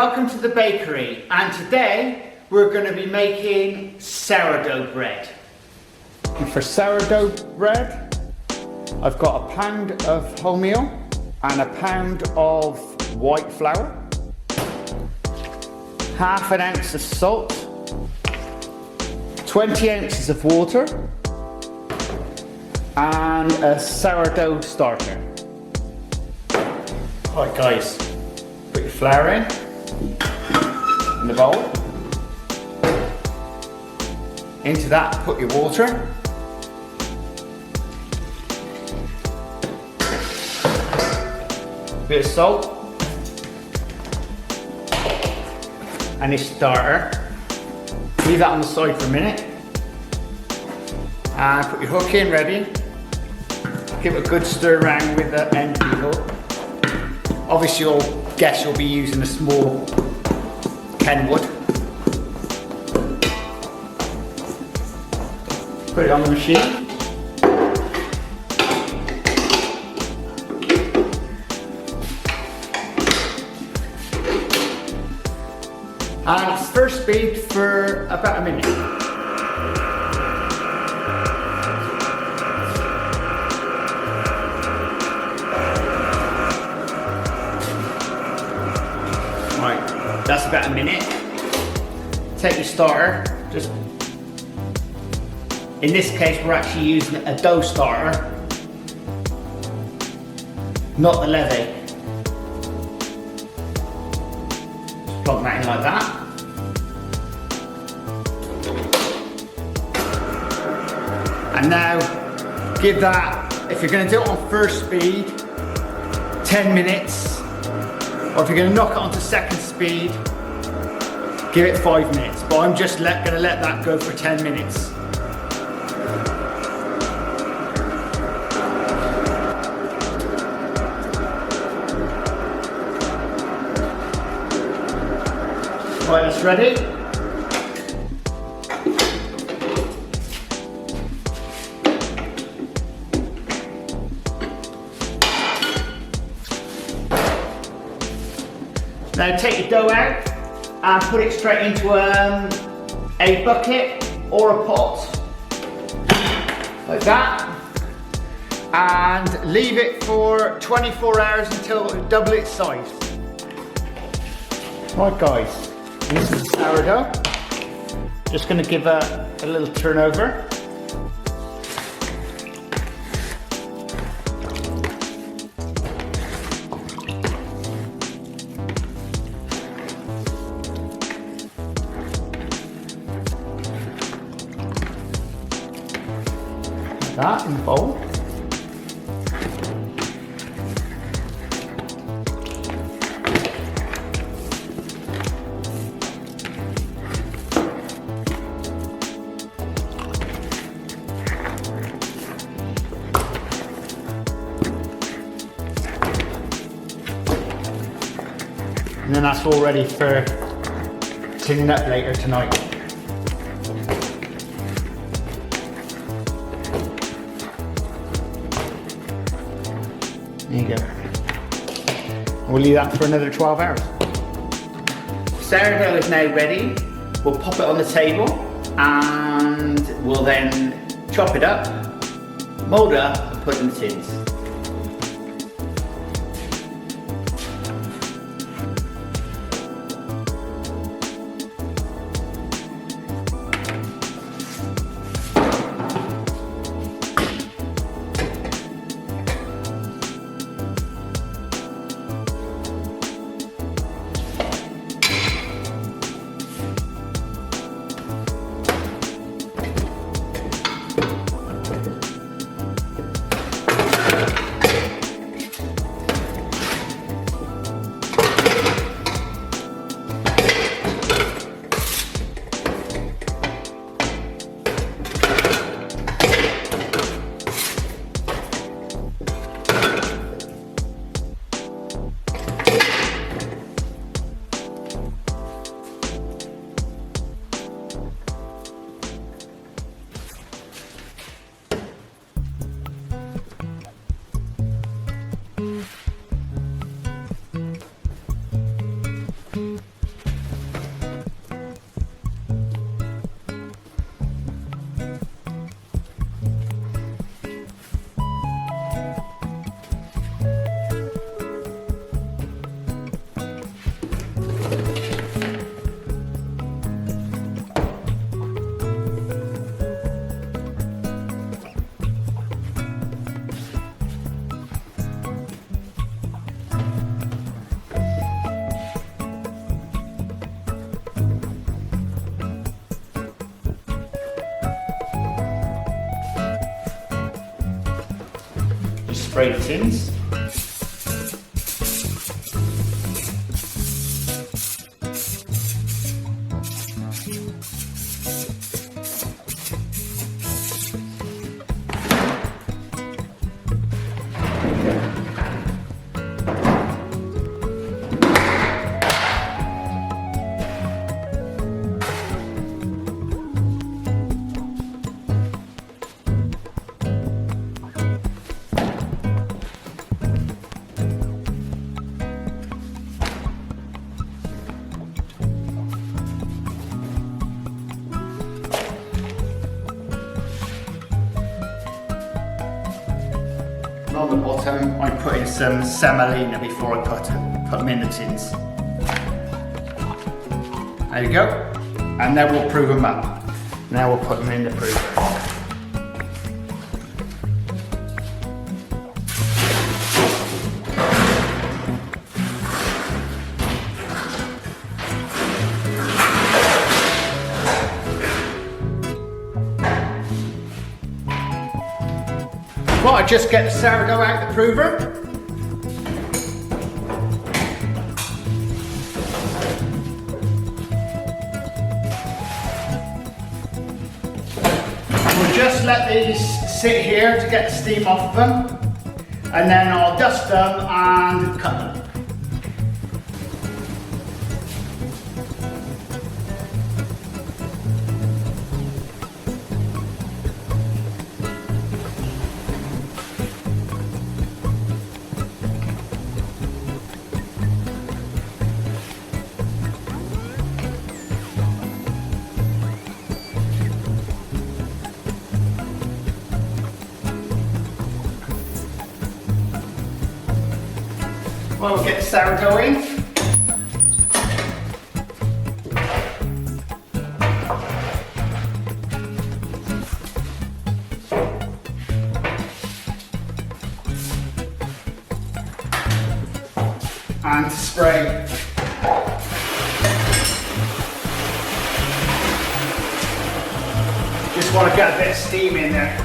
welcome to the bakery, and today we're going to be making sourdough bread. And for sourdough bread, I've got a pound of wholemeal and a pound of white flour, half an ounce of salt, 20 ounces of water, and a sourdough starter. Right guys, put your flour in the bowl. Into that put your water. Bit of salt. And your starter. Leave that on the side for a minute. And put your hook in ready. Give it a good stir around with the end people. Obviously you'll guess you'll be using a small Kenwood. Put it on the machine. And it's first speed for about a minute. Right, that's about a minute. Take your starter, just in this case we're actually using a dough starter, not the levy. Just plug that in like that. And now give that, if you're going to do it on first speed, 10 minutes. Or if you're going to knock it onto second speed, give it 5 minutes. But I'm just going to let that go for 10 minutes. Right, that's ready. Now take your dough out and put it straight into a bucket or a pot, like that, and leave it for 24 hours until it double its size. Right guys, this is sourdough. Just going to give a little turnover. That in the bowl. And then that's all ready for cleaning up later tonight. There you go. We'll leave that for another 12 hours. Sourdough is now ready. We'll pop it on the table and we'll then chop it up, mould it up and put it in tins. spray the tins. On the bottom, I'm putting some semolina before I put them in the tins. There you go. And then we'll prove them up. Now we'll put them in the prover. Well, I just get the sourdough out the prover. We'll just let these sit here to get the steam off of them, and then I'll dust them and cut them. Well, we'll get the sourdough in. And to spray. Just want to get a bit of steam in there.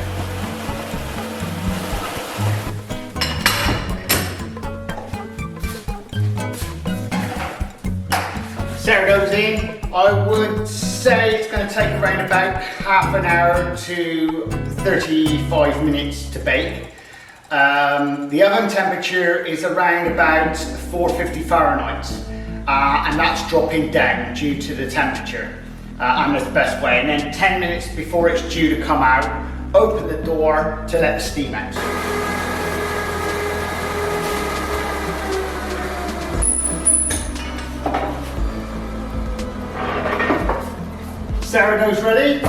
Sourdough's in. I would say it's going to take around about half an hour to 35 minutes to bake. The oven temperature is around about 450 Fahrenheit, and that's dropping down due to the temperature, and that's the best way. And then 10 minutes before it's due to come out, open the door to let the steam out. Sourdough's ready.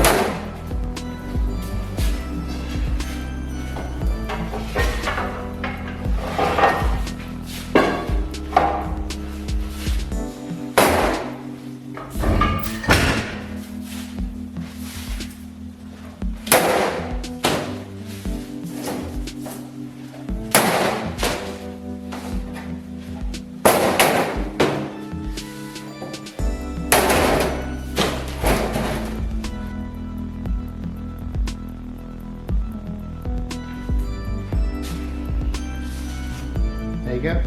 There you go.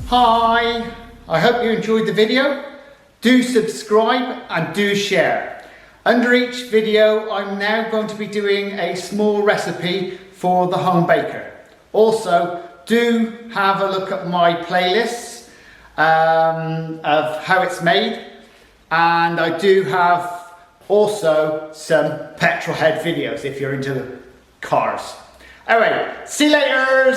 Hi, I hope you enjoyed the video. Do subscribe and do share. Under each video, I'm now going to be doing a small recipe for the home baker. Also, do have a look at my playlists of how it's made, and I do have also some petrol head videos if you're into cars. Anyway, see you later.